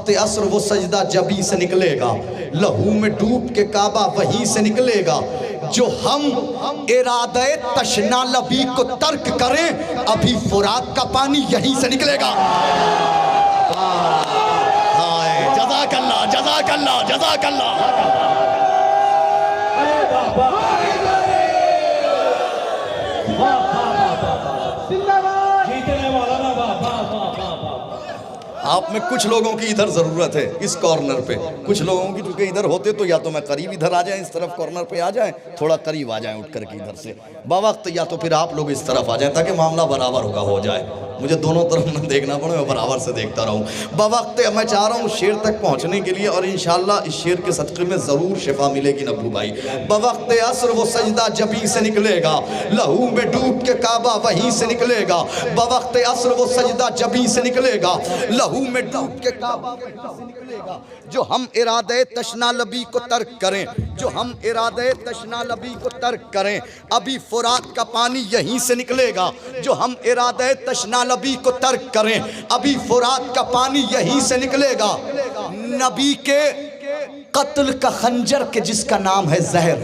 बवक्त असर वो सजदा जबी से निकलेगा, लहू में डूब के काबा वहीं से निकलेगा। जो हम इरादे तशना लबी को तर्क करें, अभी फुरात का पानी यहीं से निकलेगा। जज़ाकल्लाह जज़ाकल्लाह जज़ाकल्लाह। आप में कुछ लोगों की इधर ज़रूरत है, इस कॉर्नर पे। कुछ लोगों की चूँकि इधर होते तो या तो मैं करीब इधर आ जाएं, इस तरफ कॉर्नर पे आ जाएं, थोड़ा करीब आ जाएं उठ करके इधर से बावक्त, या तो फिर आप लोग इस तरफ आ जाएं ताकि मामला बराबर होगा हो जाए, मुझे दोनों तरफ न देखना पड़े, मैं बराबर से देखता रहूँ। बावक्त मैं चाह रहा हूँ शेर तक पहुँचने के लिए, और इंशाअल्लाह इस शेर के सदक़े में ज़रूर शिफा मिलेगी नब्बू भाई। बावक्त असर वो सजदा जबी से निकलेगा, लहू में डूब के काबा वहीं से निकलेगा। बावक्त असर वो सजदा जबी से निकलेगा, लहू में डूब के काबा वहीं से निकलेगा। जो हम इरादे तशना लबी को तर्क करें, जो हम इरादे तशना लबी को तर्क करें, अभी फुरात का पानी यहीं से निकलेगा। जो हम इरादे तशना लबी को तर्क करें, अभी फुरात का पानी यहीं से निकलेगा। नबी के कत्ल का खंजर के जिसका नाम है जहर।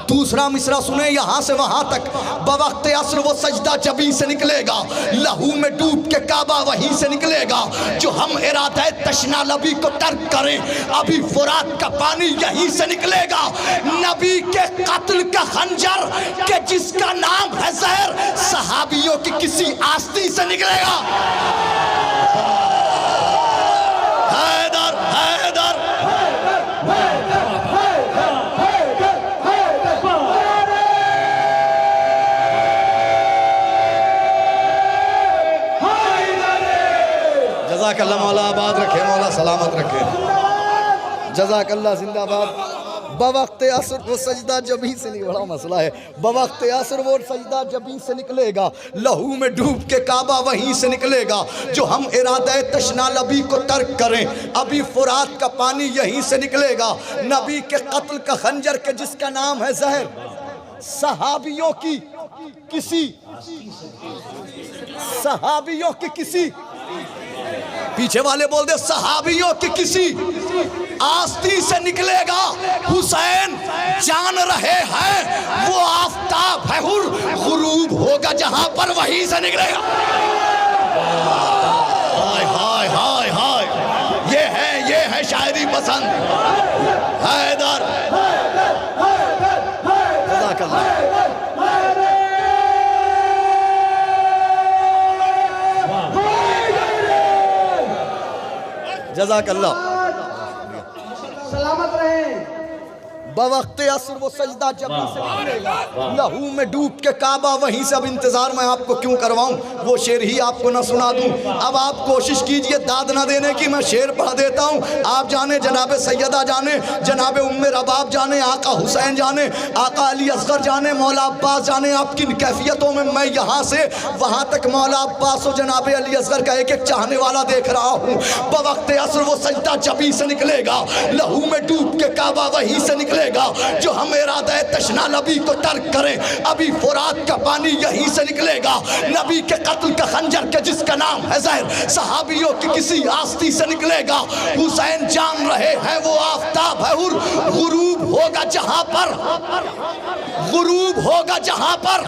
दूसरा मिसरा सुने यहाँ से वहां तक। बवक्त असर वो सजदा जबी से निकलेगा, लहू में डूब के काबा वहीं से निकलेगा। जो हम इरादे तशना लबी को तर्क करें, अभी फुरात का पानी यहीं से निकलेगा। नबी के कत्ल का खंजर के जिसका नाम है जहर, सहाबियों की किसी आस्ती से निकलेगा। हैदर हैदर जज़ाकल्लाह, मौला आबाद रखे, मौला सलामत रखे। जज़ाकल्लाह, जिंदाबाद। बवक्त असर वो सजदा जबी से निकलेगा, बड़ा मसला है। बवक्त असर वो सजदा जबी से निकलेगा, लहू में डूब के काबा वहीं से निकलेगा। जो हम इरादे तशना लबी को तर्क करें, अभी फुरात का पानी यहीं से निकलेगा। नबी के कत्ल का खंजर के जिसका नाम है जहर, सहाबियों की किसी पीछे वाले बोल दे, सहाबियों की किसी आस्ती से निकलेगा। हुसैन जान रहे हैं वो आफताब है हुर, गुरूब होगा जहां पर वहीं से निकलेगा। हाय हाय हाय हाय, ये है शायरी पसंद। हैदर जज़ाकल्लाह, सलामत रहे। बवक्त असर वो सजदा जबी से निकलेगा, लहू में डूब के काबा वहीं से। अब इंतजार मैं आपको क्यों करवाऊं, वो शेर ही आपको ना सुना दूं। अब आप कोशिश कीजिए दाद ना देने की, मैं शेर पढ़ देता हूं। आप जाने, जनाबे सैयदा जाने, जनाबे उम्मे रबाब जाने, आका हुसैन जाने, आका अली असगर जाने, मौला अब्बास जाने आप किन कैफियतों में मैं यहाँ से वहाँ तक मौला अब्बास और जनाबे अली असगर का एक एक चाहने वाला देख रहा हूँ। बवक्त असर वो सजदा जबी से निकलेगा, लहू में डूब के काबा वहीं से निकलेगा। जो हम इरादे तशना लबी को तर्क करें, अभी फुरात का पानी यहीं से निकलेगा। नबी के कत्ल का खंजर के जिसका नाम है जहर, सहाबियों की किसी आस्ती से निकलेगा। हुसैन जान रहे हैं वो आफताब है हुर, गुरूब होगा जहां पर, गुरूब होगा जहां पर।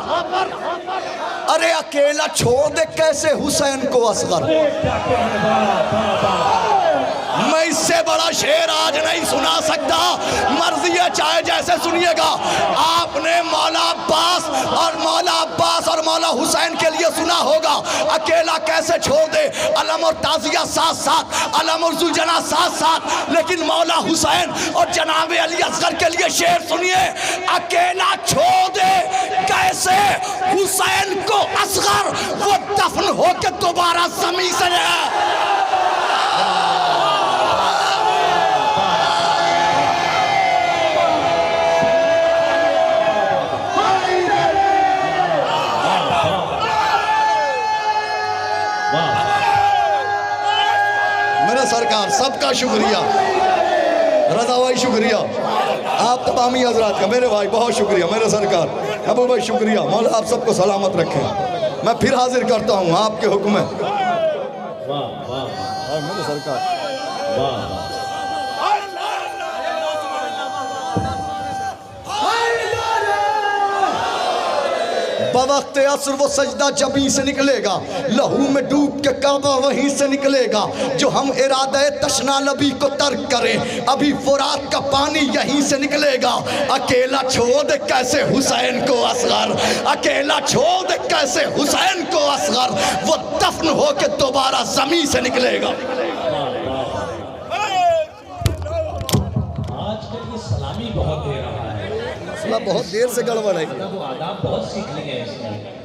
अरे अकेला छोड़ दे कैसे हुसैन को असगर, मैं इससे बड़ा शेर आज नहीं सुना सकता। मर्जी है चाहे जैसे सुनिएगा। आपने मौला अब्बास और मौला हुसैन के लिए सुना होगा, अकेला कैसे छोड़ दे, अलम और ताजिया साथ साथ, अलम और जुलजना साथ साथ। लेकिन मौला हुसैन और जनाबे अली असगर के लिए शेर सुनिए, अकेला छोड़ दे कैसे हुसैन को असगर, वो दफन होके दोबारा जमीन से सरकार। सबका शुक्रिया, रजा भाई शुक्रिया, आप तमामी हजरात का, मेरे भाई बहुत शुक्रिया, मेरे सरकार अबू भाई शुक्रिया। मौला आप सबको सलामत रखें। मैं फिर हाजिर करता हूँ आपके हुक्म में। मेरे सरकार बवक्त असर वो सजदा जबी से निकलेगा, लहू में डूब के काबा वहीं से निकलेगा। जो हम इरादे तशना लबी को तर्क करें, अभी फुरात का पानी यहीं से निकलेगा। अकेला छोड़ दे कैसे हुसैन को असगर, अकेला छोड़ दे कैसे हुसैन को असगर, वो दफन हो के दोबारा जमीन से निकलेगा। आजकल ये सलामी बहुत दे रहा है, बहुत देर से गड़बड़ है। वो आदाब बहुत सीखने हैं इसमें।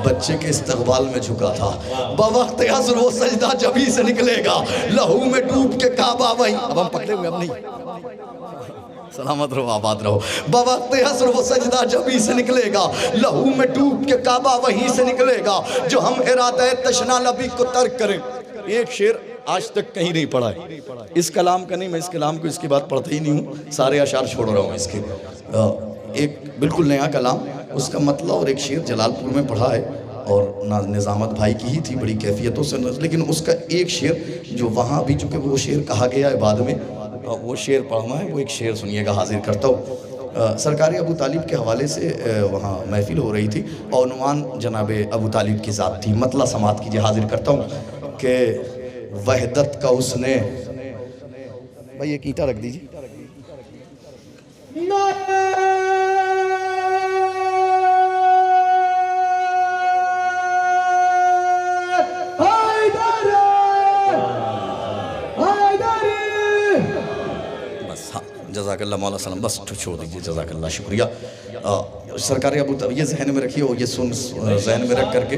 बच्चे के इस्तकबाल में झुका था। बवक्त असर वो सजदा जबी से निकलेगा, लहू में डूब के काबा वहीं। अब हम पकड़े हुए, अब नहीं, सलामत रहो, आबाद रहो। बवक्त असर वो सजदा जबी से निकलेगा, लहू में डूब के काबा वहीं से निकलेगा। जो हम इरादे तशना लबी को तर्क करें। एक शेर आज तक कहीं नहीं पढ़ा है, इस कलाम का नहीं, मैं इस कलाम को इसके बाद पढ़ता ही नहीं हूँ, सारे अशार छोड़ रहा हूँ इसके। एक बिल्कुल नया कलाम, उसका मतलब और एक शेर जलालपुर में पढ़ा है और निज़ामत भाई की ही थी बड़ी कैफियतों से, लेकिन उसका एक शेर जो वहाँ भी चूँकि वो शेर कहा गया है बाद में, वो शेर पढ़ना है। वो एक शेर सुनिएगा, हाजिर करता हूँ। सरकारी अबू तालिब के हवाले से वहाँ महफिल हो रही थी और उन्वान जनाब अबू तालिब की ज़ात थी। मतला समात कीजिए, हाजिर करता हूँ कि वहदत का उसने, भाई एक ईंटा रख दीजिए। जज़ाकल्लाह मौला सलाम, बस छोड़ दीजिए, जज़ाकल्लाह, शुक्रिया। सरकारी अबू तालिब ये जहन में रखिए और ये सुन जहन में रख करके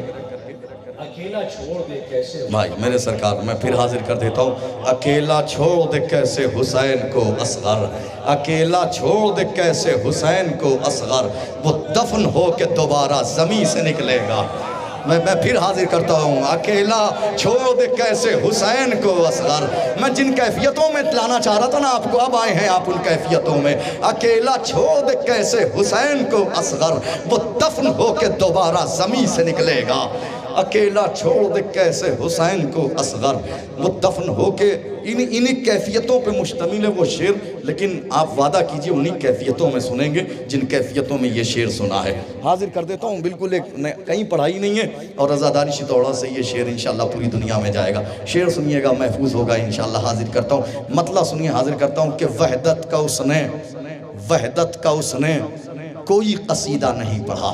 अकेला छोड़ दे कैसे भाई मेरे सरकार, मैं फिर हाजिर कर देता हूँ। अकेला छोड़ दे कैसे हुसैन को असगर, अकेला छोड़ दे कैसे हुसैन को असगर, वो दफन हो के दोबारा ज़मीन से निकलेगा। मैं फिर हाजिर करता हूँ। अकेला छोड़ दे कैसे हुसैन को असगर, मैं जिन कैफियतों में लाना चाह रहा था ना आपको, अब आए हैं आप उन कैफियतों में। अकेला छोड़ दे कैसे हुसैन को असगर, वो दफन हो के दोबारा ज़मीन से निकलेगा। अकेला छोड़ दे कैसे हुसैन को असगर, वो दफन हो के, इन्हीं कैफियतों पे मुश्तमिल है वो शेर। लेकिन आप वादा कीजिए उन्हीं कैफियतों में सुनेंगे जिन कैफियतों में ये शेर सुना है। हाजिर कर देता हूँ, बिल्कुल एक कहीं पढ़ाई नहीं है और रज़ादारी शितौड़ा से ये शेर इंशाल्लाह पूरी दुनिया में जाएगा। शेर सुनिएगा, महफूज होगा इंशाल्लाह। हाजिर करता हूँ, मतला सुनिए, हाजिर करता हूँ कि वहदत का उसने कोई कसीदा नहीं पढ़ा।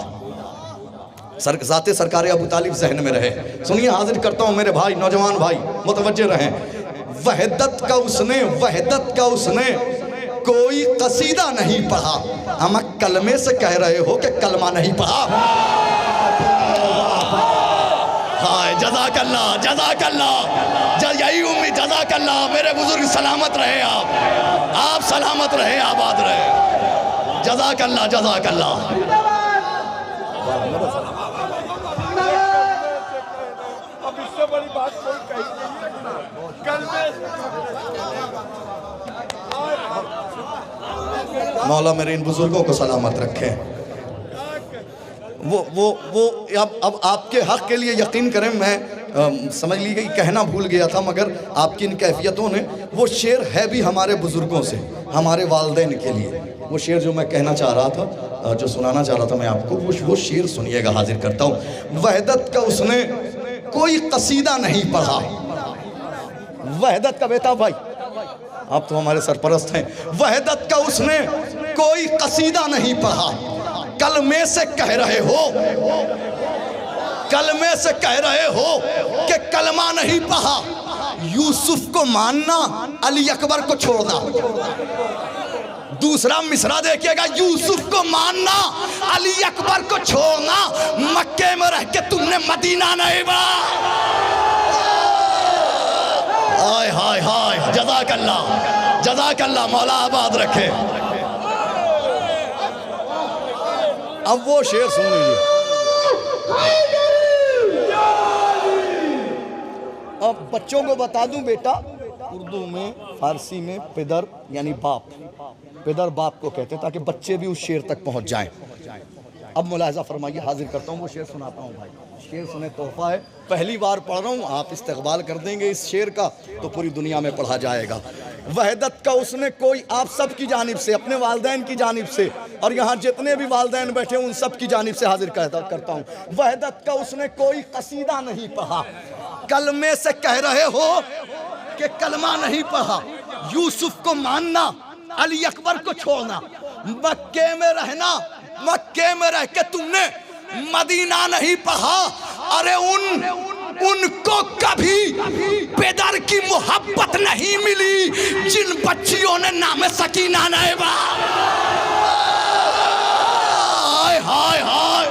ज़ाते सरकार अबू तालिब जहन में रहे। सुनिए, हाजिर करता हूँ मेरे भाई, नौजवान भाई मुतवज्जे रहें। वहदत का उसने कोई कसीदा नहीं पढ़ा। हम कलमे से कह रहे हो कि कलमा नहीं पढ़ा। हाय जज़ाकल्लाह, जज़ाकल्लाह, यही उम्मीद, जज़ाकल्लाह। मेरे बुजुर्ग सलामत रहे, आप सलामत रहे, आबाद रहे। जज़ाकल्लाह, जज़ाकल्लाह। अब इससे बड़ी बात कोई कही नहीं। कल मौला मेरे इन बुजुर्गों को सलामत रखें। वो अब आपके हक़ के लिए यकीन करें, मैं समझ ली गई, कहना भूल गया था, मगर आपकी इन कैफियतों ने, वो शेर है भी हमारे बुजुर्गों से, हमारे वालिदैन के लिए। वो शेर जो मैं कहना चाह रहा था, जो सुनाना चाह रहा था मैं आपको, वो शेर सुनिएगा, हाजिर करता हूँ। वहदत का उसने कोई कसीदा नहीं पढ़ा। वहदत का बेटा भाई, आप तो हमारे सरपरस्त हैं। वहदत का उसने कोई कसीदा नहीं पढ़ा। कलमे से कह रहे हो कि कलमा नहीं पढ़ा। यूसुफ को मानना, अली अकबर को छोड़ना। दूसरा मिसरा देखिएगा, यूसुफ को मानना, अली अकबर को छोड़ना। मक्के में रह के तुमने मदीना नहीं बढ़ा। हाय हाय हाय, जज़ाकल्लाह, जज़ाकल्लाह, मौला आबाद रखे। अब वो शेर सुन लीजिए। अब बच्चों को बता दूं बेटा, उर्दू में फारसी में पिदर यानी बाप, पिदर बाप को कहते हैं, ताकि बच्चे भी उस शेर तक पहुंच जाएं। अब मुलाहिजा फरमाइए, हाजिर करता हूँ वो शेर, सुनाता हूँ भाई। शेर सुने तोहफा है, पहली बार पढ़ रहा हूँ, आप इस्तकबाल कर देंगे इस शेर का तो पूरी दुनिया में पढ़ा जाएगा। वहदत का उसने कोई, आप सब की जानिब से, अपने वालदैन की जानिब से, और यहाँ जितने भी वालदैन बैठे उन सब की जानिब से हाजिर करता हूँ। वहदत का उसने कोई कसीदा नहीं पढ़ा, कलमे से कह रहे हो कि कलमा नहीं पढ़ा। यूसुफ को मानना, अली अकबर को छोड़ना, मक्के में रहना, मक्के में रह के तुमने मदीना नहीं पढ़ा। अरे उनको कभी बेदर की मोहब्बत नहीं मिली जिन बच्चियों ने नाम सकीना नैबा। हाय हाय हाय,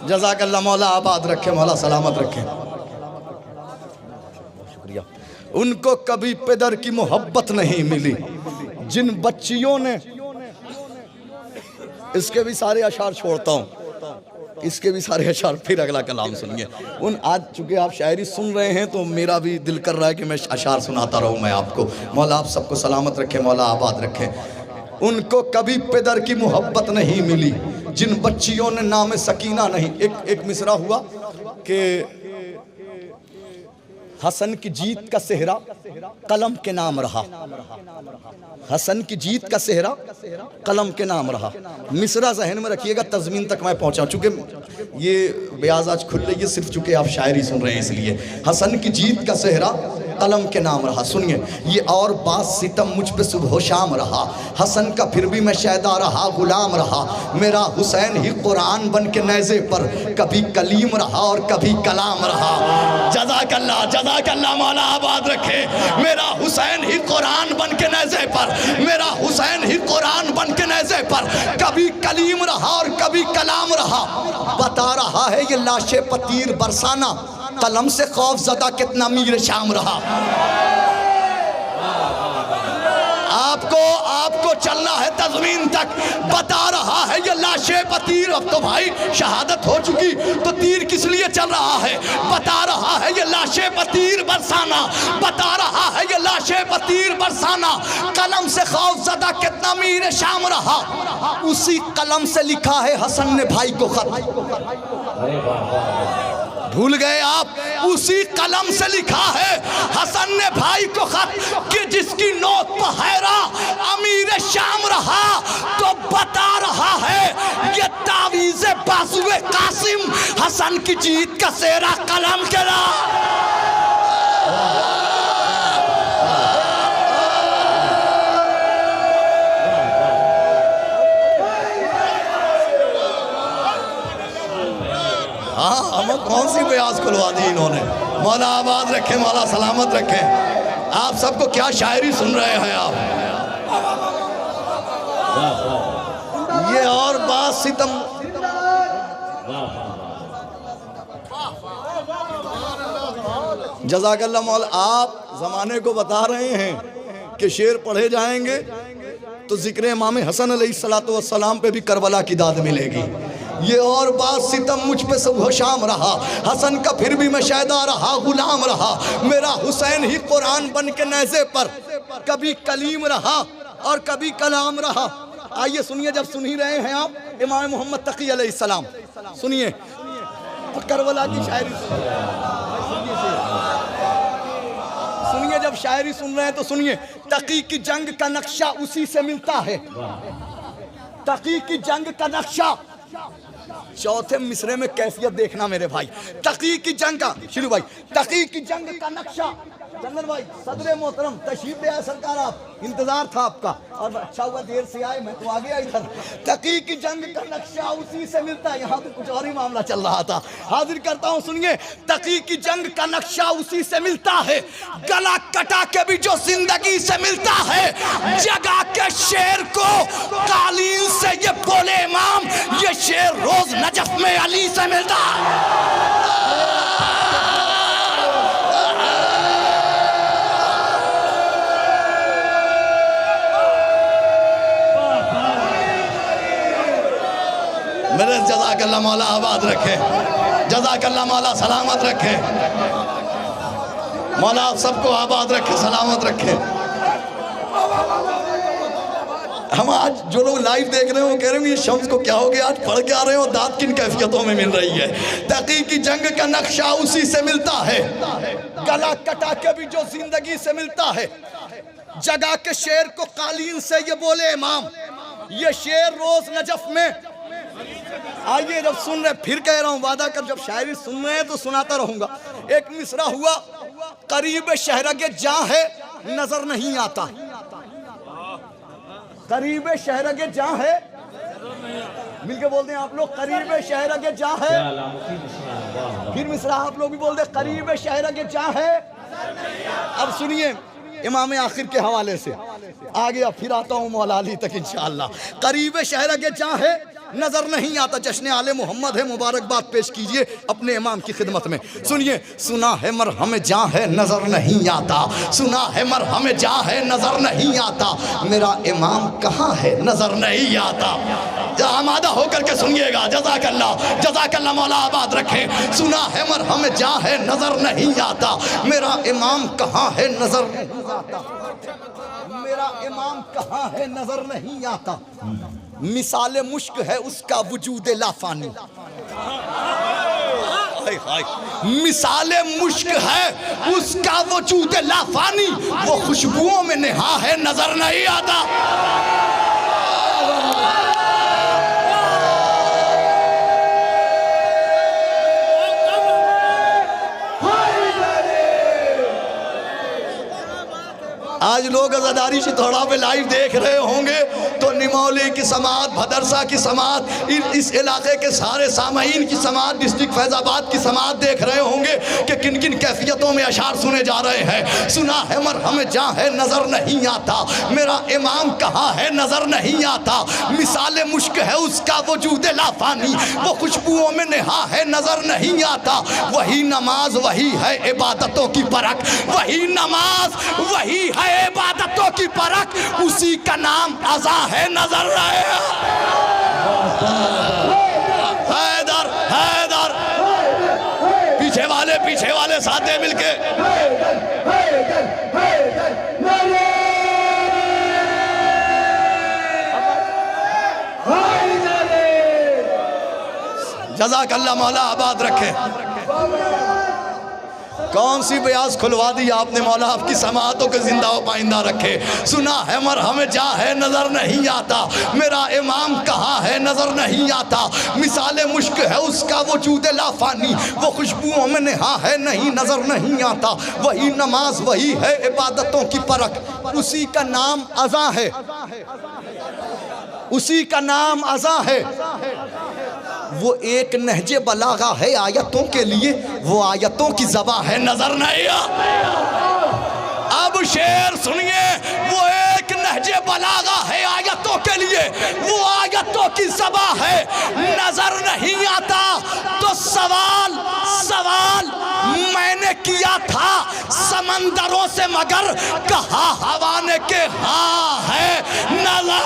जज़ाकल्लाह, मौला आबाद रखे, मौला सलामत रखे। शुक्रिया। उनको कभी पिदर की मोहब्बत नहीं मिली जिन बच्चियों ने, इसके भी सारे अशार छोड़ता हूँ, इसके भी सारे अशार, फिर अगला कलाम सुनिए। आज चूंकि आप शायरी सुन रहे हैं तो मेरा भी दिल कर रहा है कि मैं अशार सुनाता रहूँ मैं आपको। मौला आप सबको सलामत रखे, मौला आबाद रखे। उनको कभी पिदर की मोहब्बत नहीं मिली जिन बच्चियों ने नाम सकीना नहीं। एक मिसरा हुआ कि हसन की जीत का सेहरा कलम के नाम रहा, हसन की जीत का सेहरा कलम के नाम रहा। मिसरा जहन में रखिएगा, तज़मीन तक मैं पहुंचा, चूंकि ये ब्याज आज खुल रही है सिर्फ चूंकि आप शायरी सुन रहे हैं इसलिए। हसन की जीत का सेहरा कलम के नाम रहा। सुनिए, ये और बात सितम मुझ पे सुबह शाम रहा, हसन का फिर भी मैं शैदा रहा, गुलाम रहा। मेरा हुसैन ही कुरान बन के नेज़े पर कभी कलीम रहा और कभी कलाम रहा। जज़ाकल्लाह, जज़ाकल्लाह, मौला आबाद रखे। मेरा हुसैन ही कुरान बन के नेज़े पर, मेरा हुसैन ही कुरान बन के नेज़े पर कभी कलीम रहा और कभी कलाम रहा। बता रहा है ये लाशे पतीर बरसाना, कलम से खौफ ज़दा कितना मीर शाम रहा। आपको चलना है तज़मीन तक। बता रहा है ये लाशे पतीर, अब तो भाई शहादत हो चुकी तो तीर किस लिए चल रहा है। बता रहा है ये लाशे पतीर बरसाना, बता रहा है ये लाशे पतीर बरसाना, कलम से खौफ ज़दा कितना मीर शाम रहा। उसी कलम से लिखा है हसन ने भाई को खत। भूल गए आप, उसी कलम से लिखा है हसन ने भाई को खत कि जिसकी नोक पर हैरा अमीर शाम रहा। तो बता रहा है ये तावीज़े बाजुए कासिम, हसन की जीत का सेहरा कलम के नाम। हाँ, हमें कौन सी बयास खुलवा दी इन्होंने। मौला आबाद रखे, मौला सलामत रखे। आप सबको क्या शायरी सुन रहे हैं आप। ये और बात सितम, जज़ाकल्लाह। मौला आप ज़माने को बता रहे हैं कि शेर पढ़े जाएंगे तो जिक्र इमाम हसन अलैहिस्सलातु वस्सलाम पे भी करबला की दाद मिलेगी। ये और बात सितम मुझ पे सुबह शाम रहा, हसन का फिर भी मैं शैदा रहा, गुलाम रहा। मेरा हुसैन ही कुरान बन के नेज़े पर कभी कलीम रहा और कभी कलाम रहा। आइए सुनिए, जब सुन ही रहे हैं आप इमाम मोहम्मद तकी अलैहिस्सलाम, सुनिए करबला की शायरी सुनिए। जब शायरी सुन रहे हैं तो सुनिए। तकी की जंग का नक्शा उसी से मिलता है, तकी की जंग का नक्शा। चौथे मिसरे में कैफियत देखना मेरे भाई। तकी की जंग का, शिलू भाई, तकी की जंग का नक्शा। चंदन भाई सदरे मोहतरम तशरीफ ले आए सरकार, आप इंतजार था आपका और अच्छा हुआ देर से आए, मैं तो आ गया इधर। तकी की जंग का नक्शा उसी से मिलता है। यहाँ तो कुछ और ही मामला चल रहा था, हाजिर करता हूँ सुनिए। तकी की जंग का नक्शा उसी से मिलता है, गला कटा के भी जो जिंदगी से मिलता है। जगा के शेर को कालीन से ये बोले इमाम, ये शेर रोज नजफ में अली से मिलता है। जज़ाकल्लाह मौला आबाद रखे, जज़ाकल्लाह मौला सलामत रखे, मौला आप सबको आबाद रखे, सलामत रखे। हम आज जो लोग लाइव देख रहे हो कह रहे हो ये शम्स को क्या हो गया, आज पढ़ के आ रहे हो, दाद किन कैफियतों में मिल रही है। तहकीक की जंग का नक्शा उसी से मिलता है, गला कटा के भी जो जिंदगी से मिलता है। जगा के शेर को कालीन से ये बोले इमाम, ये शेर रोज नजफ में। आइए जब सुन रहे, फिर कह रहा हूँ, वादा कर जब शायरी सुन रहे हैं तो सुनाता रहूंगा। एक मिसरा हुआ, करीब शहरगे जा है नजर नहीं आता, करीब शहरगे जा है, मिलके बोलते हैं आप लोग, करीब शहरगे जा है। फिर मिसरा आप लोग भी बोलते करीब शहरगे जा है। अब सुनिए इमाम आखिर के हवाले से आगे, अब फिर आता हूँ मौला अली तक इंशाअल्लाह। करीब शहरगे जा है नजर नहीं आता, जश्न आले मोहम्मद है, मुबारकबाद पेश कीजिए अपने इमाम की खिदमत में। सुनिए, सुना है मरहम जा है नजर नहीं आता, सुना है मरहम जा है नजर नहीं आता, मेरा इमाम कहाँ है नजर नहीं आता। आमादा होकर के सुनिएगा, जज़ाकल्लाह, जज़ाकल्लाह मौला आबाद रखे। सुना है मरहम जा है नजर नहीं आता, मेरा इमाम कहाँ है नजर नहीं आता, मेरा इमाम कहाँ है नजर नहीं आता। मिसाले मुश्क है उसका वजूद लाफानी, मिसाले मुश्क है उसका वजूद लाफानी, वो खुशबुओं में नेहा है नजर नहीं आता। आज लोग अज़ादारी शिथौड़ा पे लाइव देख रहे होंगे तो निमौली की समात, भदरसा की समात, इस इलाके के सारे सामईन की समात, डिस्ट्रिक्ट फैज़ाबाद की समात देख रहे होंगे कि किन किन कैफियतों में अशार सुने जा रहे हैं। सुना है मरहम जहाँ है नज़र नहीं आता, मेरा इमाम कहाँ है नज़र नहीं आता। मिसाल मुश्क है उसका वजूद लाफानी, वो खुशबुओं में नेहा है नज़र नहीं आता। वही नमाज वही है इबादतों की परख, वही नमाज वही है इबादतों की परख, उसी का नाम अज़ा है नजर रहे। हैदर हैदर, पीछे वाले साथे मिलके जज़ाकल्लाह मौला आबाद रखे। कौन सी बयास खुलवा दी आपने मौला, आपकी समातों को जिंदा व पाइंदा रखे। सुना है मरहम जा है नजर नहीं आता, मेरा इमाम कहाँ है नजर नहीं आता। मिसाले मुश्क है उसका वजूद लाफानी, वो खुशबुओं में नेहा है नहीं नजर नहीं आता। वही नमाज वही है इबादतों की परख, उसी का नाम अज़ा है, उसी का नाम अज़ा है। वो एक नहजे बलागा है आयतों के लिए, वो आयतों की ज़बां है नजर नहीं आ। अब शेर सुनिए, वो एक नहजे बलागा है आयतों के लिए, वो आयतों की ज़बां है नजर नहीं आता। तो सवाल मैंने किया था समंदरों से, मगर कहा हवा ने के हाँ है नजर।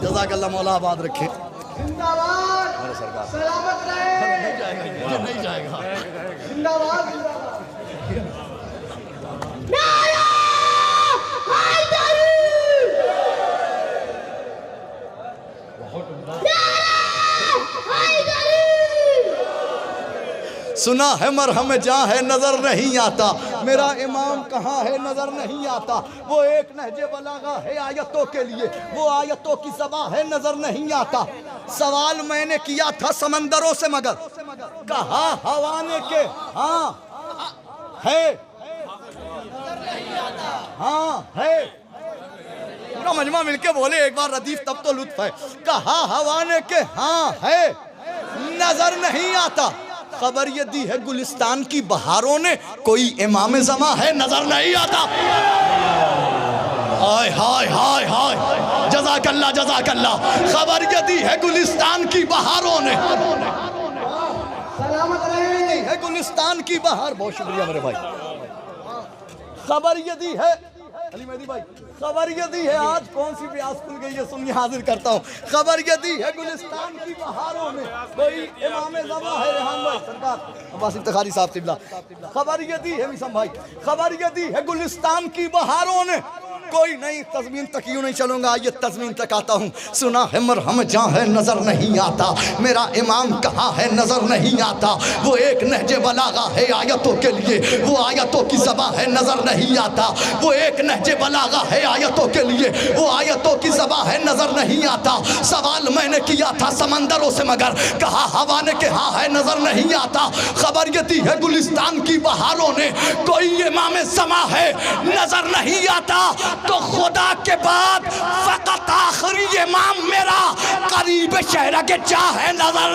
जज़ाकल्लाह मौला आबाद रखे। जिंदाबाद, सलामत रहे। नहीं जाएगा। जिंदाबाद, नारा हैदरी, नारा हैदरी। सुना है मरहम जहाँ है नजर नहीं आता, मेरा इमाम कहाँ है नजर नहीं आता। वो एक नहजे बलागा है आयतों के लिए, वो आयतों की ज़बां है नजर नहीं आता। सवाल मैंने किया था समंदरों से, मगर कहा हवा ने के हाँ है, हाँ है। पूरा मजमा मिलके बोले एक बार रदीफ, तब तो लुत्फ है। कहा हवा ने के हाँ है नजर नहीं आता। खबर ये दी है गुलिस्तान की बहारों ने, कोई इमाम ज़मा है नजर नहीं आता। हाय हाय हाय हाय, जज़ाकल्लाह जज़ाकल्लाह। खबर ये दी है गुलिस्तान की बहारों ने, सलामत रहे। है गुलिस्तान की बहार। बहुत शुक्रिया मेरे भाई। खबर ये दी है अली मेहदी भाई, खबर ये दी है, आज कौन सी प्यास खुल गई है सुनिए, हाजिर करता हूँ। खबर ये दी है गुलिस्तान की बहारों में कोई इमाम ज़मा है रेहान भाई सरकार अब्बास इफ्तिखारी साहब तिबला। खबर ये दी है मिसम भाई, खबर ये दी है गुलिस्तान की बहारों ने कोई नहीं तज़मीन तक यूँ नहीं चलूँगा, ये तज़मीन तक आता हूँ। सुना है मरहम जहाँ है नज़र नहीं आता, मेरा इमाम कहाँ है नज़र नहीं आता। वो एक नहजे बलागा है आयतों के लिए, वो आयतों की ज़बां है नज़र नहीं आता। वो एक नहजे बलागा है आयतों के लिए, वो आयतों की ज़बां है नज़र नहीं आता। सवाल मैंने किया था समंदरों से मगर कहा हवा ने कि हाँ है नज़र नहीं आता। खबर ये दी है गुलिस्तान की बहारों ने कोई इमाम ज़मा है नज़र नहीं आता। तो खुदा के बाद फकत आखिरी इमाम मेरा करीब शहरा के जा है नजर।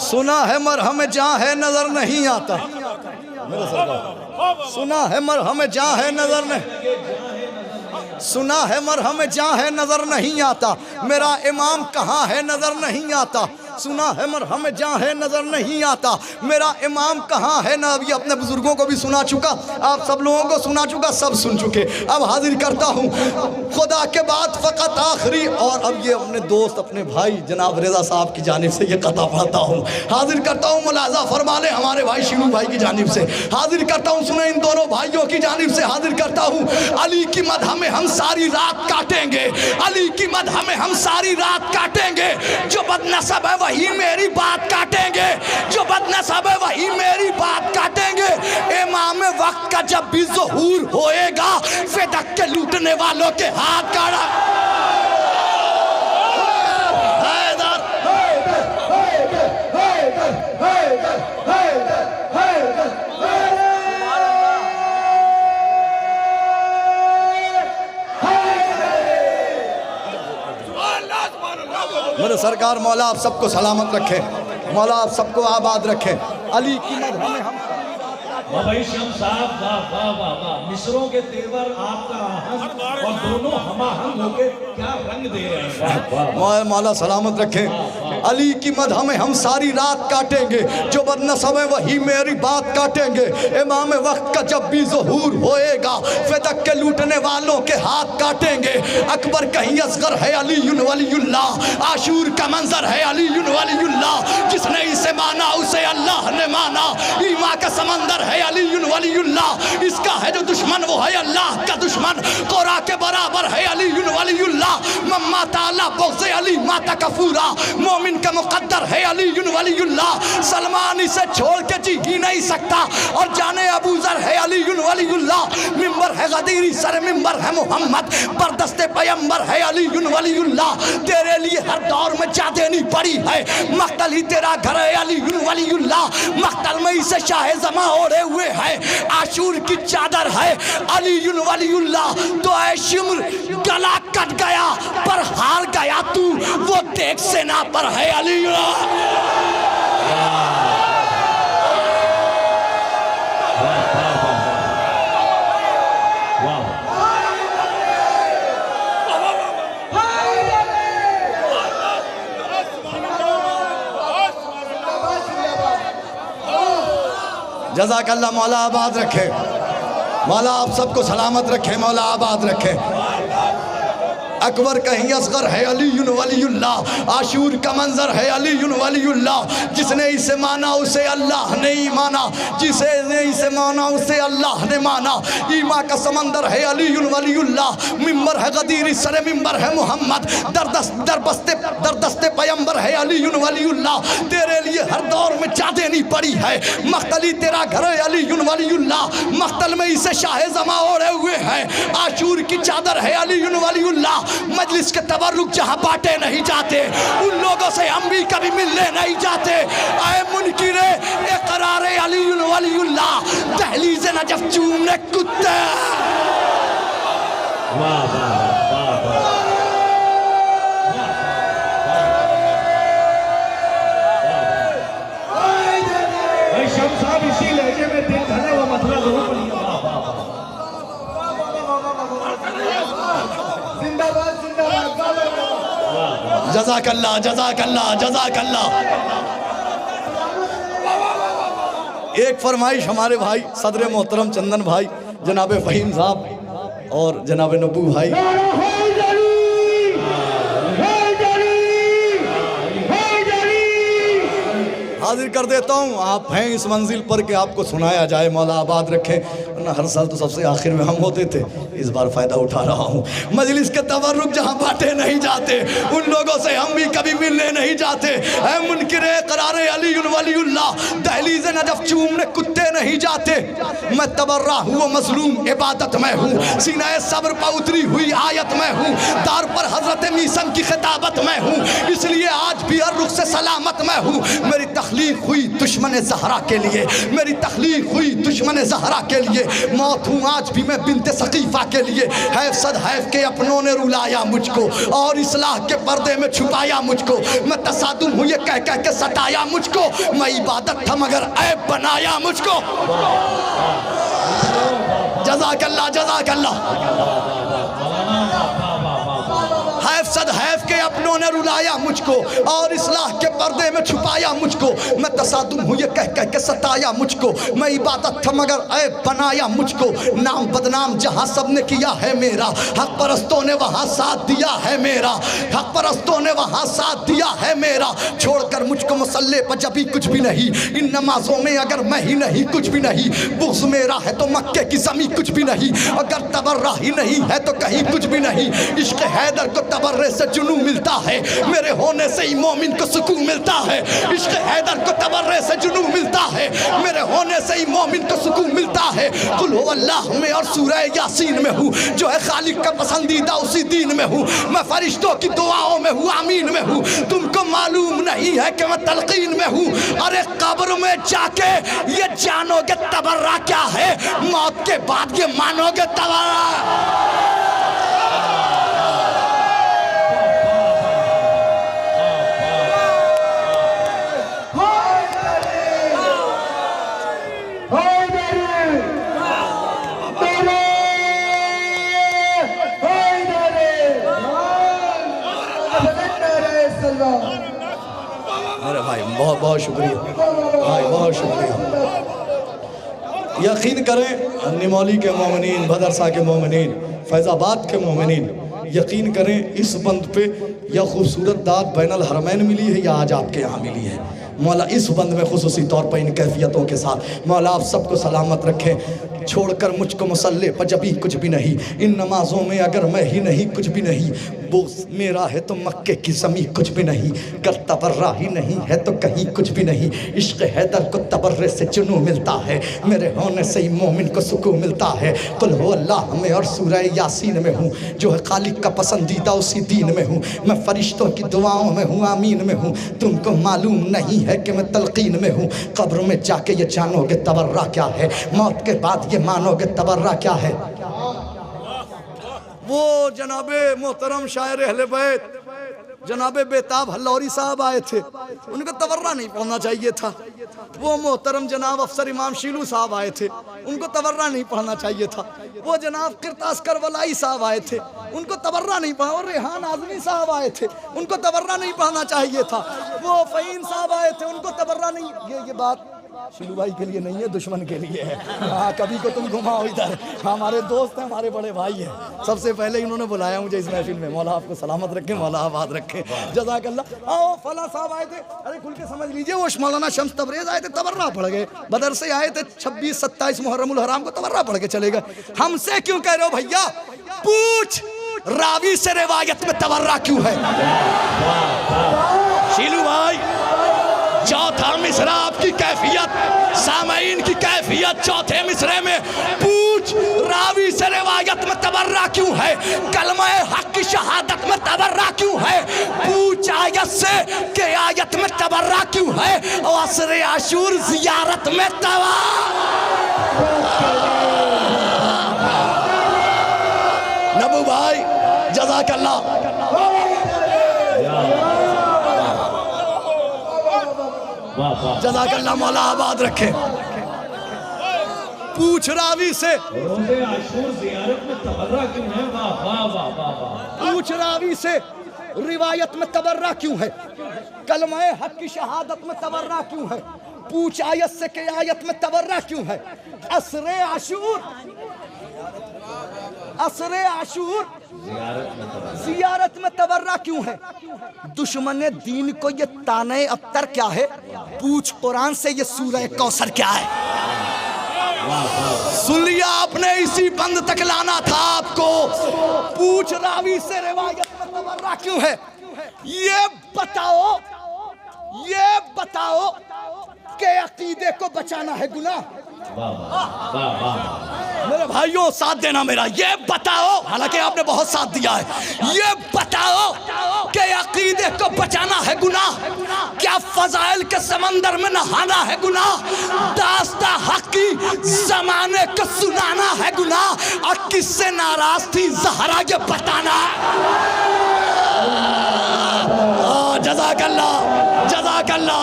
सुना है मरहम जहाँ है नजर नहीं आता, मेरा सरकार सुना है मरहम जहाँ है नजर नहीं, सुना है मरहम जहाँ है नजर नहीं आता। मेरा इमाम कहाँ है नजर नहीं आता। सुना है मरहम जहाँ है नजर नहीं आता, मेरा इमाम कहाँ है ना। अभी अपने बुजुर्गों को भी सुना चुका, आप सब लोगों को सुना चुका, सब सुन चुके। अब हाजिर करता हूँ खुदा के बाद फकत आखिरी, और अब ये अपने दोस्त अपने भाई जनाब रज़ा साहब की जानिब से ये कथा पढ़ता हूँ। हाजिर करता हूँ मुलाजा फरमा लें हमारे भाई शीनू भाई की जानिब से। हाजिर करता हूँ सुने इन दोनों भाइयों की जानिब से। हाजिर करता हूँ अली की मदह में हम सारी रात काटेंगे, अली की मदह में हम सारी रात काटेंगे। जो बदनसब है वही मेरी बात काटेंगे, जो बदनसब है वही मेरी बात काटेंगे। इमाम वक्त का जब भी ज़ुहूर होएगा फिदक के लूटने वालों के हाथ काटा। मेरे सरकार मौला आप सबको सलामत रखे, मौला आप सबको आबाद रखे। अली की मदह में हम भाई श्याम साहब वाह वाह वाह वाह, मिसरों के तेवर आपका आहंग और दोनों हमाहंग होके क्या रंग दे रहे हैं। वाह वाह मौला सलामत रखे। अली की मदह में हम सारी रात काटेंगे, जो बदनसब है वही मेरी बात काटेंगे। इमाम वक्त का जब भी ज़ुहूर होएगा फिदक के लूटने वालों के हाथ काटेंगे। अकबर कहीं असगर है अलीयुन वलीयुल्लाह, आशूर का मंजर है अलीयुन वलीयुल्लाह। जिसने इसे माना उसे अल्लाह ने माना, ईमा का समंदर है अलीयुन वलीयुल्लाह। इसका है जो दुश्मन वो है अल्लाह का दुश्मन, कोरा के बराबर है अलीयुन वलीयुल्लाह। मम्मा ताला बग़्ज़े अली माता कफूरा, मोमिन का मुक़द्दर है अलीयुन वलीयुल्लाह। सलमान इसे छोड़ के जी ही नहीं सकता, और जाने अबू ज़र है अलीयुन वलीयुल्लाह। मिंबर है गदीरी सर मिंबर है मोहम्मद, बरदस्ते पैगंबर है अलीयुन वलीयुल्लाह। तेरे लिए हर दौर में जा देनी पड़ी है, मख्तल ही तेरा घर है अलीयुन वलीयुल्लाह। मख्तल में इसे शाह ज़मा ओढ़े हुए है, आशूर की चादर है अलीयुन वलीयुल्लाह। तो ऐ शिम्र गला कट गया पर हार गया तू, वो देख सेना पर है अलीयुल्लाह। जज़ाकल्लाह, मौला आबाद रखे, मौला आप सबको सलामत रखे, मौला आबाद रखे। अकबर कहीं असगर है अलीयुन वलीयुल्लाह, आशूर का मंजर है अलीयुन वलीयुल्लाह। जिसने इसे माना उसे अल्लाह ने ही माना, जिसने इसे माना उसे अल्लाह ने माना। ईमा का समंदर है अलीयुन वलीयुल्लाह। मिंबर है गदीरी सर मिंबर है मोहम्मद, दरदस्ते पैगंबर है अलीयुन वलीयुल्लाह। तेरे लिए हर दौर में जा देनी पड़ी है, मख्तली तेरा घर है अलीयुन वलीयुल्लाह। मख्तल में इसे शाह ज़मा ओढ़े हुए है, आशूर की चादर है अलीयुन वलीयुल्लाह। मजलिस के तबर्रुक जहां बांटे नहीं जाते, उन लोगों से हम भी कभी मिलने नहीं जाते। आए मुनकिरे इकरार अलीयुन वलीयुल्लाह, दहलीज़ नजफ चूमने कुत्ते। वाह वाह वाह वाह। जज़ाकल्लाह जज़ाकल्लाह जज़ाकल्लाह। एक फरमाइश हमारे भाई सदर मोहतरम चंदन भाई जनाब फ़हीम साहब और जनाब नब्बू भाई। हाजिर कर देता हूँ, आप हैं इस मंजिल पर कि आपको सुनाया जाए। मौला आबाद रखे। वरना हर साल तो सबसे आखिर में हम होते थे, इस बार फ़ायदा उठा रहा हूँ। मजलिस के तबर्रुक जहाँ बांटे नहीं जाते उन लोगों से हम भी कभी मिलने नहीं जाते। ऐ मुनकिरे करारे अली वलीउल्लाह, दहलीज़ नजफ चूमने कुत्ते नहीं जाते। मैं तबर्रा हूँ मजलूम इबादत में हूँ, सीना सब्र पर उतरी हुई आयत में हूँ, दार पर हजरत मीसम की खिताबत में हूँ, इसलिए आज भी हर रुख से सलामत में हूँ। मेरी तख्लीक हुई दुश्मन ज़हरा के लिए, मेरी तख्लीक हुई दुश्मन ज़हरा के लिए, मौत हूँ आज भी मैं बिनते सकीफ़ा के लिए। हैफ सद हैफ के अपनों ने रुलाया मुझको और इस्लाह के पर्दे में छुपाया मुझको। मैं तसादुम हूँ ये कह कह के सताया मुझको, मैं इबादत था मगर ऐब बनाया मुझको। जज़ाकल्लाह जज़ाकल्लाह। हैफ सद हैफ के अपनों ने रुलाया मुझको और इस्लाह के पर्दे में छुपाया मुझको। मैं तसादुम हूँ ये कह कह के सताया मुझको, मैं इबादत था मगर ऐब बनाया मुझको। नाम बदनाम जहाँ सबने किया है मेरा, हक परस्तों ने वहाँ साथ दिया है मेरा, हक परस्तों ने वहाँ साथ दिया है मेरा। छोड़कर मुझको मुसल्ले पर जब भी कुछ भी नहीं, इन नमाजों में अगर मैं ही नहीं कुछ भी नहीं। बुग़्ज़ मेरा है तो मक्के की ज़मीं कुछ भी नहीं, अगर तबर्रा ही नहीं है तो कहीं कुछ भी नहीं। इश्क़ हैदर को तबर्रे से जुनू मिलता है, मेरे होने से ही मोमिन को सुकून मिलता है। इश्क़ हैदर को तबर्रे से जुनू मिलता है, मेरे होने से ही मोमिन को सुकून मिलता है। कुल हु अल्लाह में और सूरह यासीन में हूँ, जो है खालिक का पसंदीदा उसी दीन में हूँ। मैं फरिश्तों की दुआओं में हूँ, आमीन में हूँ। तुमको मालूम नहीं है कि मैं तलकीन में हूँ। अरे कब्र में जाके ये जानोगे तबर्रा क्या है, मौत के बाद ये मानोगे तबर्रा। अरे भाई बहुत बहुत शुक्रिया भाई, बहुत शुक्रिया। यकीन करें निमौली के मोमिनीन, भदरसा के मोमिनीन, फैज़ाबाद के मोमिनीन, यकीन करें इस बंद पे यह खूबसूरत दाद बैनुल हरमैन मिली है या आज आपके यहाँ मिली है। मौला इस बंद में खुसूसी तौर पर इन कैफियतों के साथ मौला आप सबको सलामत रखें। छोड़कर मुझको मुसल्ले पर जब भी कुछ भी नहीं, इन नमाज़ों में अगर मैं ही नहीं कुछ भी नहीं। बुग़्ज़ मेरा है तो मक्के की ज़मीं कुछ भी नहीं, कर तबर्रा ही नहीं है तो कहीं कुछ भी नहीं। इश्क़ हैदर को तबर्रे से जुनू मिलता है, मेरे होने से ही मोमिन को सुकून मिलता है। कुल हु अल्लाह में और सूरह यासीन में हूँ, जो है खालिक का पसंदीदा उसी दीन में हूँ। मैं फरिश्तों की दुआओं में हूँ, आमीन में हूँ। तुमको मालूम नहीं है कि मैं तलकीन में हूँ। कब्र में जाके ये जानोगे तबर्रा क्या है, मौत के बाद ये मानोगे तबर्रा क्या है। वो जनाबे मोहतरम शायर अहले बैत जनाबे बेताब हल्लौरी साहब आए थे, उनको तबर्रा नहीं पढ़ना चाहिए था। वो मोहतरम जनाब अफसर इमाम शीलू साहब आए थे, उनको तबर्रा नहीं पढ़ना चाहिए था। वो जनाब किरतास करबलाई साहब आए थे, उनको तबर्रा नहीं पढ़ा। और रेहान आज़मी साहब आए थे, उनको तबर्रा नहीं पढ़ना चाहिए था। वो फ़हीम साहब आए थे, उनको तबर्रा नहीं। ये बात शिलू भाई के लिए नहीं है, दुश्मन के लिए है। हाँ, कभी को तुम घुमाओ इधर, हमारे दोस्त हैं, हमारे बड़े भाई हैं। सबसे पहले इन्होंने बुलाया मुझे इस महफिल में। मौला आपको सलामत रखें, मौला आबाद रखें, जज़ाकल्लाह। आओ फला साहब आए थे, अरे खुल के समझ लीजिए। वो मौलाना शम्स तबरेज़ आए थे, तबर्रा पढ़ गए। बदर से आए थे 26-27 मुहर्रमुल हराम को, तबर्रा पढ़ के चले गए। हमसे क्यों कह रहे हो भैया? पूछ रावी से रिवायत में तबर्रा क्यों है? शीलू भाई चौथा मिसरा आपकी कैफियत, सामईन की कैफियत चौथे मिसरे में। पूछ रावी से रिवायत में तबर्रा क्यों है? कलमा हक की शहादत में तबर्रा क्यों है? पूछ आयत से कि आयत में तबर्रा क्यों है? और असर आशूर जियारत में नबू भाई जज़ाकल्लाह। जज़ाकल्लाह, मौला आबाद रखे। पूछ रावी से पूछ रावी से रिवायत में तबर्रा क्यों है? कलमा हक की शहादत में तबर्रा क्यों है? पूछ आयत से के आयत में तबर्रा क्यों है? असरे आशूर जियारत में तबर्रा क्यों है? दुश्मन दीन को ये ताने अख्तर क्या है? पूछ कुरान से ये सूरह कौसर क्या है? सुन लिया आपने, इसी बंद तक लाना था आपको। पूछ रावी से रिवायत में तबर्रा क्यों है? ये बताओ के अकीदे को बचाना है गुनाह? मेरे भाइयों साथ देना मेरा। ये बताओ, हालांकि आपने बहुत साथ दिया है, ये बताओ कि अकीदे को बचाना है गुनाह? क्या फजाइल के समंदर में नहाना है गुनाह? दास्ता हक की जमाने को सुनाना है गुनाह? और किससे नाराज थी ज़हरा ये बताना है?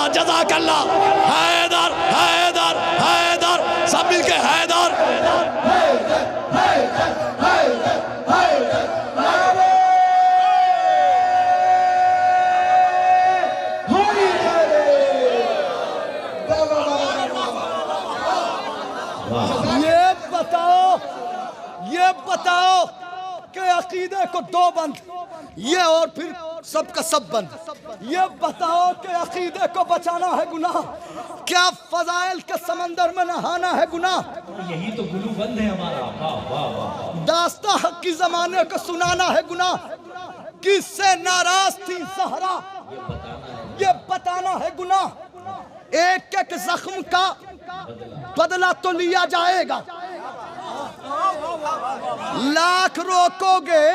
जज़ाकल्लाह हैदर हैदर हैदर, सब मिलके हैदर। ये बताओ कि अकीदे को दो बंद, ये और फिर सबका सब बंद। ये बताओ कि अकीदे को बचाना है गुनाह? क्या फजाइल के समंदर में नहाना है गुनाह? यही तो गुलू बंद है हमारा। वाह वाह वाह। दास्ता हक की जमाने को सुनाना है गुनाह? किससे नाराज थी ज़हरा ये बताना है गुनाह? एक एक जख्म का बदला तो लिया जाएगा, लाख रोकोगे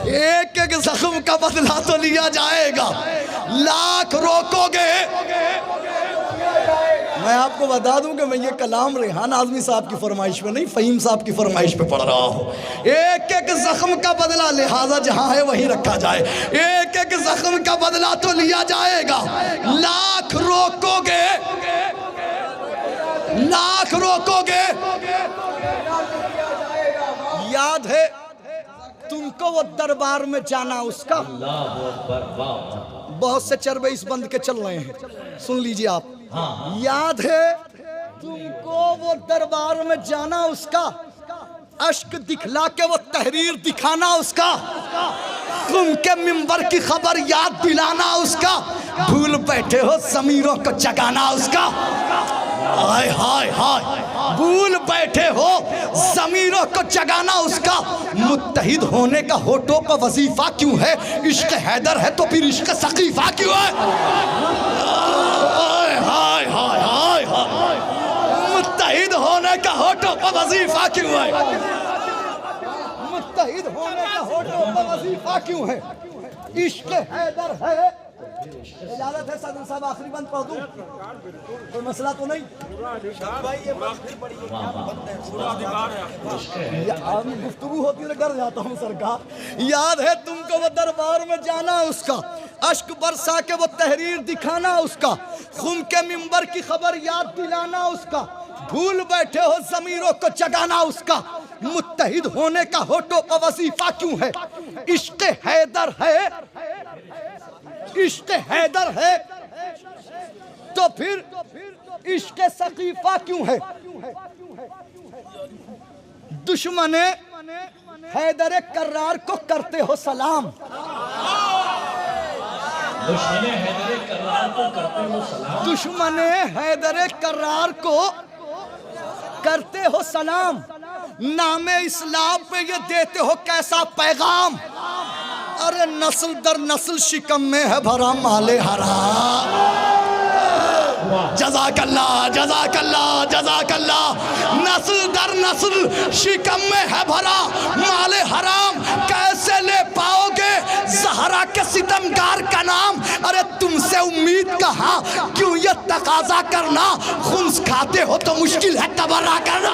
एक एक जख्म का बदला तो लिया जाएगा, लाख रोकोगे। मैं आपको बता दूं कि मैं ये कलाम रेहान आज़मी साहब की फरमाइश पे नहीं, फ़हीम साहब की फरमाइश पे पढ़ रहा हूँ। एक एक जख्म का बदला लिहाजा जहाँ है वहीं रखा जाए। एक एक जख्म का बदला तो लिया जाएगा, लाख रोकोगे, लाख रोकोगे। याद है तुमको वो दरबार में जाना उसका? बहुत से चरबे इस बंद के चल रहे हैं, सुन लीजिए आप। याद है तुमको वो दरबार में जाना उसका? अश्क दिखला के वो तहरीर दिखाना उसका? तुम के मिंबर की खबर याद दिलाना उसका? भूल बैठे हो ज़मीरों को जगाना उसका? हाय हाय हाय, भूल बैठे हो ज़मीरों को जगाना उसका? मुत्तहिद होने का होठों का वजीफा क्यों है? इश्क हैदर है तो फिर इश्क सकीफा क्यों है? हाय हाय हाय हाय, मुत्तहिद होने का होठों का वजीफा क्यों है? मुत्तहिद होने का होठों का वजीफा क्यों है? इश्क हैदर है। इजाजत है सदर साहब, आखिरी बंद पढ़ दूं? कोई मसला तो नहीं? गुफ्तगू होती है डर जाता हूँ सरकार। याद है तुमको वो दरबार में जाना उसका? अश्क बरसा के वो तहरीर दिखाना उसका? खुम के मिंबर की खबर याद दिलाना उसका? भूल बैठे हो ज़मीरों को जगाना उसका? मुत्तहिद होने का होठों का वजीफा क्यों है? इश्क हैदर है, इश्क हैदर है तो फिर इश्क सकीफा क्यों है? दुश्मने हैदर कर्रार को करते हो सलाम? दुश्मने हैदर कर्रार को करते हो सलाम? दुश्मने हैदर कर्रार को करते हो सलाम? नामे इस्लाम पे ये देते हो कैसा पैगाम? अरे नस्ल दर नस्ल शिकम में है भरा माले हराम। जज़ाकल्लाह जज़ाकल्लाह जज़ाकल्लाह। नस्ल दर नस्ल शिकम में है भरा माले हराम, कैसे ले पाओगे ज़हरा के सितमगार का नाम? अरे तुमसे उम्मीद कहाँ, क्यों ये तकाजा करना? खुन्स खाते हो तो मुश्किल है तबर्रा करना।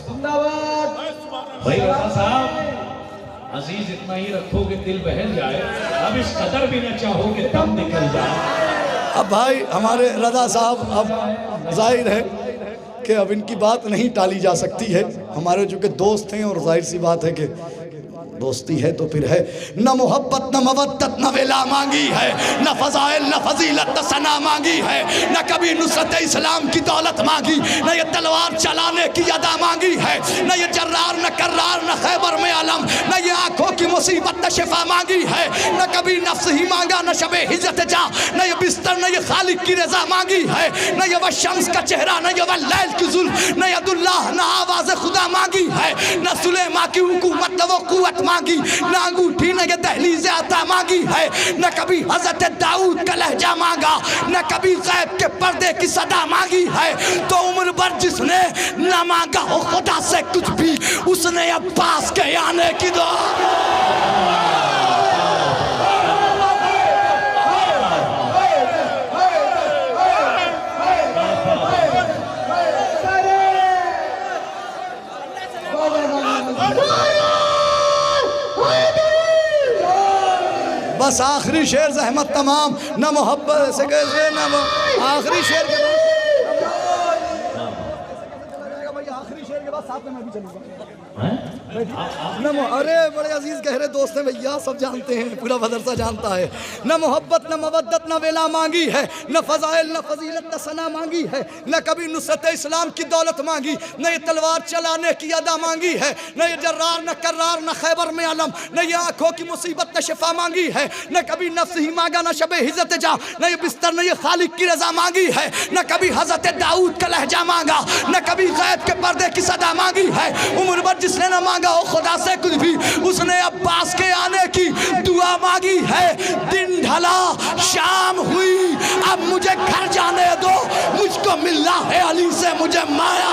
जिंदाबाद अजीज इतना ही रखोगे दिल बहल जाए, अब इस कदर भी न चाहोगे दम निकल जाए। अब भाई हमारे रजा साहब, अब जाहिर है कि अब इनकी बात नहीं टाली जा सकती है। हमारे जो कि दोस्त हैं और जाहिर सी बात है कि दोस्ती है तो फिर है। न मोहब्बत न मवद्दत न वेला मांगी है, न फजाइल न फजीलत न सना मांगी है, न कभी नुसरत इस्लाम की दौलत मांगी, न ये तलवार चलाने की अदा मांगी है, न ये जर्रार न कर्रार न खैबर में आलम, न ये आंखों की मुसीबत न शिफा मांगी है, न कभी नफ्स ही मांगा न शबे हिज्जत जा, न ये बिस्तर न ये खालिक की रजा मांगी है, न ये वशम्स का चेहरा न ये वल्लैल की जुल्फ, न यदुल्लाह न आवाज़ खुदा मांगी है, न सुलेमा की हुकूमत न वो कुव्वत मांगी, न अंगूठी न ये दहलीज़ आता मांगी है, न कभी हजरत दाऊद का लहजा मांगा, न कभी गैब के पर्दे की सदा मांगी है। तो उम्र भर जिसने न मांगा हो खुदा से कुछ भी, उसने अब्बास के आने की दुआ। बस आखिरी शेर ज़हमत तमाम, न मोहब्बत से न आखिरी शेर के आखिरी शेर के बाद साथ में मैं भी चलूँगा। अरे बड़े अजीज गहरे दोस्त हैं भैया, सब जानते हैं, पूरा मदरसा जानता है। न मोहब्बत न मवद्दत न वेला मांगी है, न फजाइल न फजीलत न सना मांगी है, न कभी नुसरत इस्लाम की दौलत मांगी, न ये तलवार चलाने की अदा मांगी है, न ये जर्रार न कर्रार न खैबर में आलम, न ये आंखों की मुसीबत न शिफा मांगी है, न कभी नफ्स ही मांगा न शबे हिज्जत जा, न ये बिस्तर न ये खालिक की रजा मांगी है, न कभी हजरत दाऊद का लहजा मांगा, न कभी गैब के पर्दे की सदा मांगी है। उम्र भर जिसने न मांगा हो खुदा से कुछ भी, उसने अब्बास के आने की दुआ मांगी है। दिन ढला शाम हुई, अब मुझे घर जाने दो, मुझको मिलना है अली से मुझे माया।